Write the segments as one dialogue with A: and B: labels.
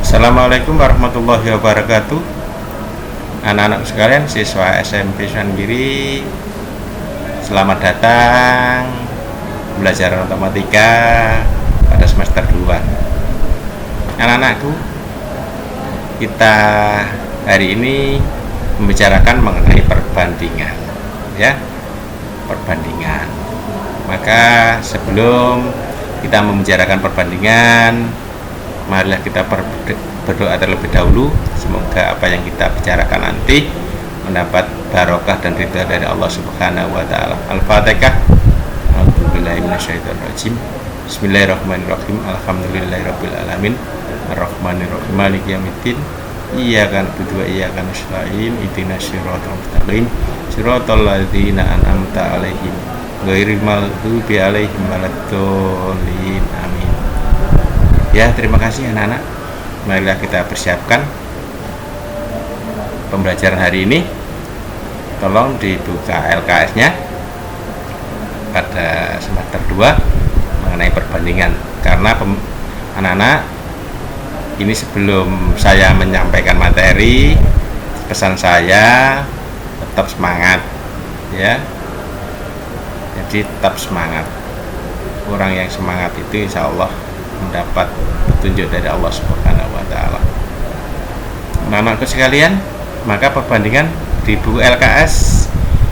A: Assalamualaikum warahmatullahi wabarakatuh. Anak-anak sekalian, siswa SMP Sunan-Giri, selamat datang belajar matematika pada semester 2. Anak-anakku, kita hari ini membicarakan mengenai perbandingan, ya, perbandingan. Maka sebelum kita membicarakan perbandingan, marilah kita berdoa terlebih dahulu. Semoga apa yang kita bicarakan nanti mendapat barokah dan ridha dari Allah Subhanahu wa taala. Al-Fatihah. A'udzubillahi minasyaitonirrajim. Bismillahirrahmanirrahim. Alhamdulillahirabbil alamin. Arrahmanirrahim. Maliki yaumiddin. Iyyaka na'budu wa iyyaka nasta'in. Ihdinas siratal mustaqim. Siratal ladzina an'amta 'alaihim ghairil maghdubi 'alaihim waladdallin. Amin. Ya, terima kasih anak-anak. Marilah kita persiapkan pembelajaran hari ini. Tolong dibuka LKS-nya pada semester 2 mengenai perbandingan. Karena anak-anak, ini sebelum saya menyampaikan materi, pesan saya tetap semangat, ya. Jadi tetap semangat. Orang yang semangat itu insya Allah mendapat petunjuk dari Allah Subhanahu wa taala. Anak-anakku sekalian, maka perbandingan di buku LKS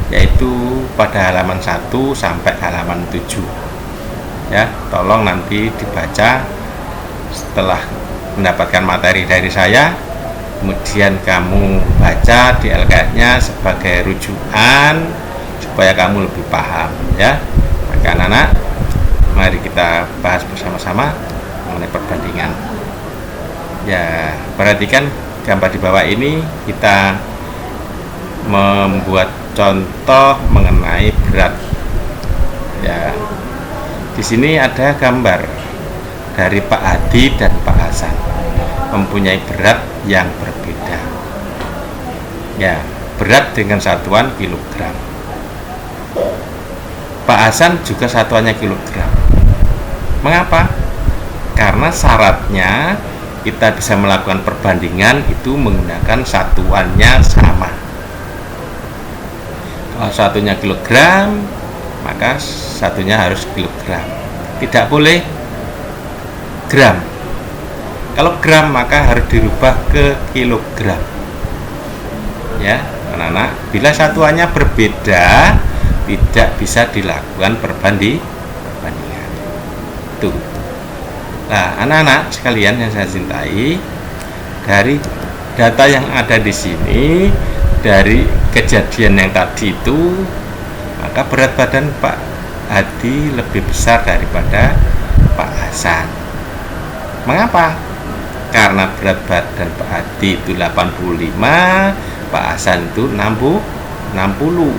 A: yaitu pada halaman 1 sampai halaman 7. Ya, tolong nanti dibaca setelah mendapatkan materi dari saya, kemudian kamu baca di LKS-nya sebagai rujukan supaya kamu lebih paham, ya. Maka anak-anak, mari kita bahas bersama-sama mengenai perbandingan. Ya, perhatikan gambar di bawah ini. Kita membuat contoh mengenai berat. Ya, di sini ada gambar dari Pak Hadi dan Pak Hasan mempunyai berat yang berbeda. Ya, berat dengan satuan kilogram. Pak Hasan juga satuannya kilogram. Mengapa? Karena syaratnya kita bisa melakukan perbandingan itu menggunakan satuannya sama. Kalau satunya kilogram, maka satunya harus kilogram. Tidak boleh gram. Kalau gram maka harus dirubah ke kilogram. Ya, anak-anak, bila satuannya berbeda tidak bisa dilakukan perbandingan. Tuh. Nah, anak-anak sekalian yang saya cintai, dari data yang ada di sini, dari kejadian yang tadi itu, maka berat badan Pak Hadi lebih besar daripada Pak Hasan. Mengapa? Karena berat badan Pak Hadi itu 85, Pak Hasan itu 60.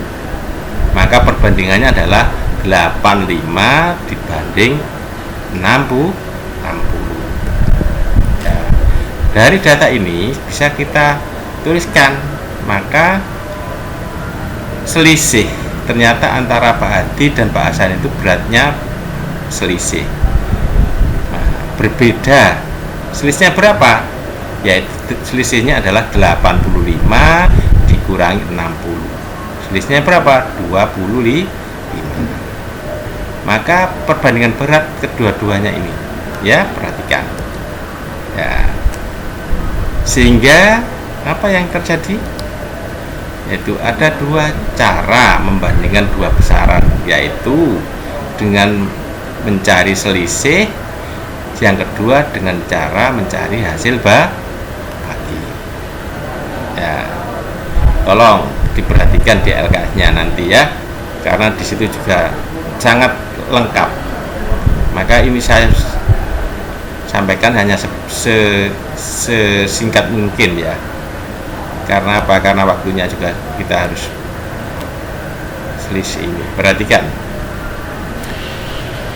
A: Maka perbandingannya adalah 85 dibanding 60. Ya, dari data ini bisa kita tuliskan, maka selisih ternyata antara Pak Hadi dan Pak Hasan itu beratnya selisih. Nah, berbeda. Selisihnya berapa? Yaitu selisihnya adalah 85 dikurangi 60. Selisihnya berapa? 25. Maka perbandingan berat kedua-duanya ini, ya, perhatikan. Ya. Sehingga apa yang terjadi? Yaitu ada dua cara membandingkan dua besaran, yaitu dengan mencari selisih, yang kedua dengan cara mencari hasil bagi. Ya. Tolong diperhatikan di LKS-nya nanti, ya, karena di situ juga sangat lengkap. Maka ini saya sampaikan hanya sesingkat mungkin, ya. Karena apa? Karena waktunya juga kita harus selisih ini. Perhatikan.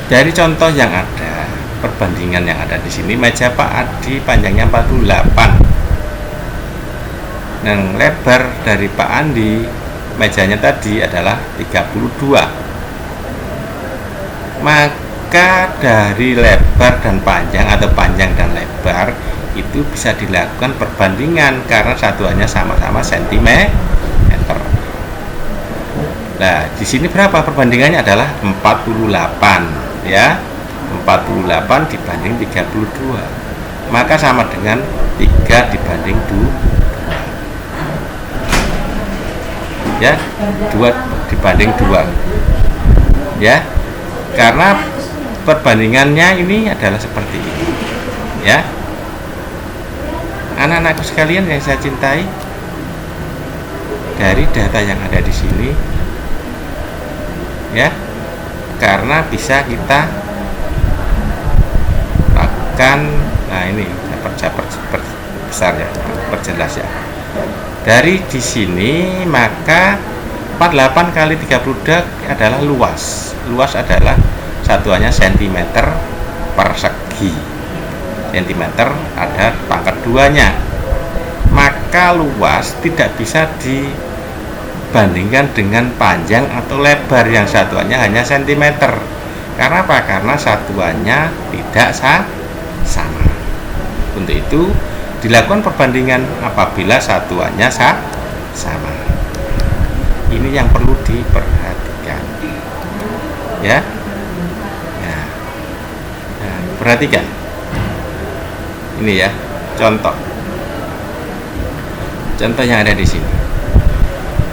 A: Dari contoh yang ada, perbandingan yang ada di sini, meja Pak Hadi panjangnya 48. Dan lebar dari Pak Andi mejanya tadi adalah 32. Maka dari lebar dan panjang atau panjang dan lebar itu bisa dilakukan perbandingan karena satuannya sama-sama sentimeter. Nah, di sini berapa perbandingannya adalah 48 ya. 48 dibanding 32. Maka sama dengan 3 dibanding 2. Ya, 2 dibanding 2. Ya. Karena perbandingannya ini adalah seperti ini. Ya. Anak-anakku sekalian yang saya cintai, dari data yang ada di sini ya, karena bisa kita lakukan. Nah, ini saya besar ya, perjelas ya. Dari di sini maka 48 kali 32 adalah luas. Luas adalah satuannya sentimeter persegi. Sentimeter ada pangkat 2-nya. Maka luas tidak bisa dibandingkan dengan panjang atau lebar yang satuannya hanya sentimeter. Karena apa? Karena satuannya tidak sama. Untuk itu dilakukan perbandingan apabila satuannya sama. Ini yang perlu diperhatikan. Ya. Nah, perhatikan. Ini ya, contoh yang ada di sini.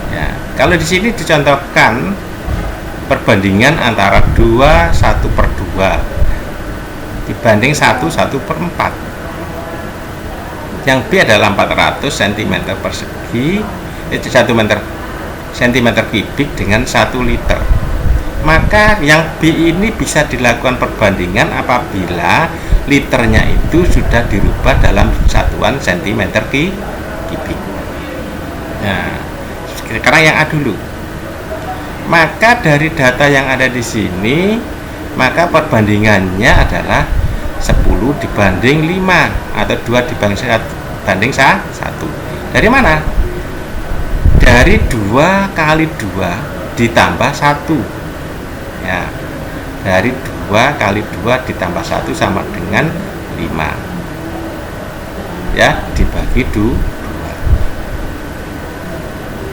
A: Ya, kalau di sini dicontohkan perbandingan antara 2 1/2 dibanding 1 1/4. Yang B adalah 400 cm persegi, itu 1 cm kubik dengan 1 liter. Maka yang B ini bisa dilakukan perbandingan apabila liternya itu sudah dirubah dalam satuan cm kubik. Nah, sekarang yang A dulu. Maka dari data yang ada di sini, maka perbandingannya adalah 10 dibanding 5 atau 2 dibanding 1. Dari mana? Dari 2 kali 2 ditambah 1. Ya. Dari 2 kali 2 ditambah 1 sama dengan 5. Ya, dibagi 2.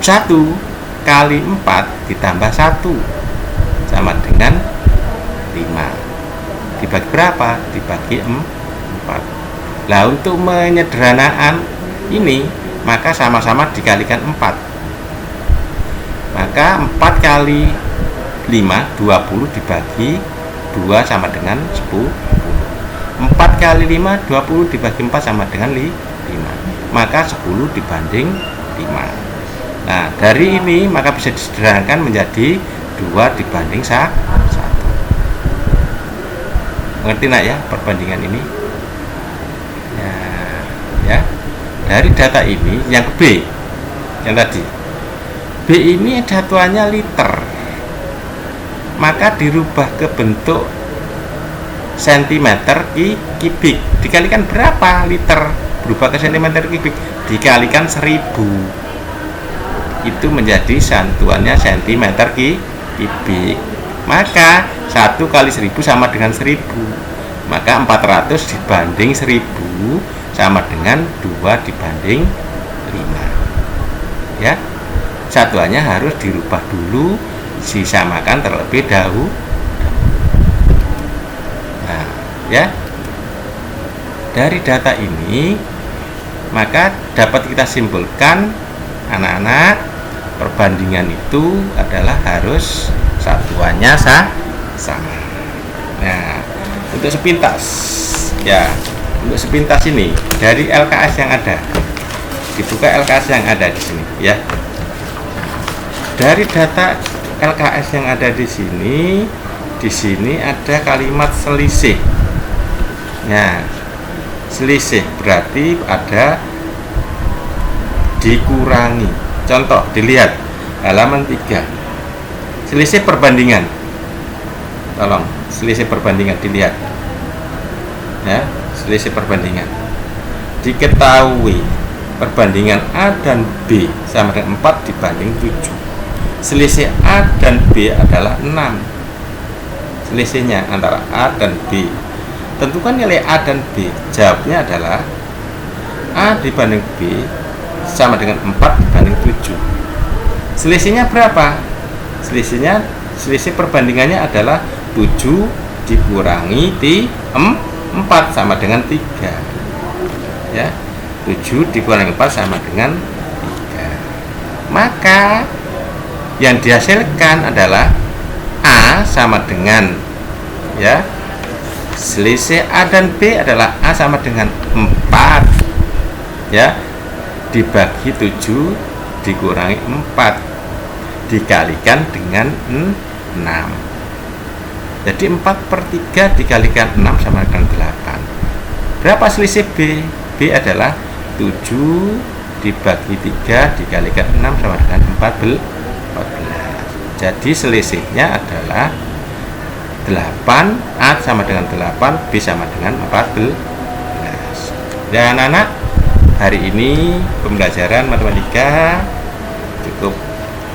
A: 1 kali 4 ditambah 1 sama dengan 5. Dibagi berapa? Dibagi 4. Lah, untuk menyederhanakan ini maka sama-sama dikalikan 4. Maka 4 kali 5 20 dibagi 2 sama dengan 10. 4 kali 5 20 dibagi 4 sama dengan 5. Maka 10 dibanding 5. Nah, dari ini maka bisa disederhanakan menjadi 2 dibanding 1. Mengerti nak ya perbandingan ini? Ya. Dari data ini yang B, yang tadi B ini satuannya liter, maka dirubah ke bentuk sentimeter kubik. Dikalikan berapa liter? Berubah ke sentimeter kubik dikalikan 1000. Itu menjadi satuannya sentimeter kubik. Maka 1 kali 1000 sama dengan 1000. Maka 400 dibanding 1000 sama dengan 2 dibanding 5. Ya. Satuannya harus dirubah dulu, disamakan terlebih dahulu. Nah, ya. Dari data ini maka dapat kita simpulkan anak-anak, perbandingan itu adalah harus satuannya sama. Nah, untuk sepintas ya, untuk sepintas ini dari LKS yang ada, dibuka LKS yang ada di sini ya. Dari data LKS yang ada di sini ada kalimat selisih. Nah, selisih berarti ada dikurangi. Contoh, dilihat halaman 3. Selisih perbandingan. Tolong, selisih perbandingan dilihat. Ya, selisih perbandingan. Diketahui perbandingan A dan B sama dengan 4 dibanding 7. Selisih A dan B adalah 6. Selisihnya antara A dan B. Tentukan nilai A dan B. Jawabnya adalah A dibanding B sama dengan 4 dibanding 7. Selisihnya berapa? Selisih perbandingannya adalah 7 dikurangi 4 sama dengan 3. Ya. 7 dikurangi 4 sama dengan 3. Maka yang dihasilkan adalah A sama dengan, ya, selisih A dan B adalah A sama dengan 4, ya, dibagi 7 dikurangi 4 dikalikan dengan 6. Jadi 4/3 dikalikan 6 sama dengan 8. Berapa selisih B? B adalah 7 dibagi 3 dikalikan 6 sama dengan 14. Jadi selisihnya adalah 8, A sama dengan 8, B sama dengan 14. Dan anak-anak, hari ini pembelajaran matematika cukup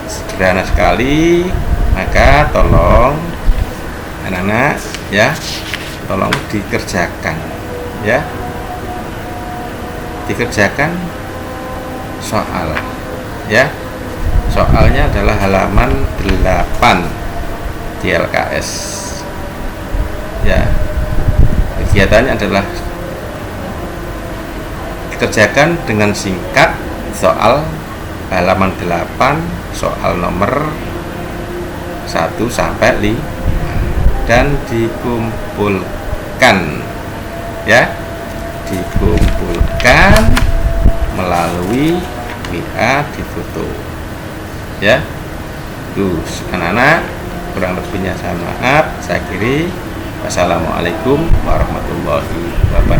A: sederhana sekali, maka tolong anak-anak, ya, tolong dikerjakan, ya, dikerjakan soal, ya. Soalnya adalah halaman 8 di LKS, ya. Kegiatannya adalah dikerjakan dengan singkat soal halaman 8, soal nomor 1 sampai 5, dan dikumpulkan, ya, dikumpulkan melalui WA di foto, ya. Terus anak-anak, kurang lebihnya saya maaf, saya akhiri. Wassalamualaikum warahmatullahi wabarakatuh.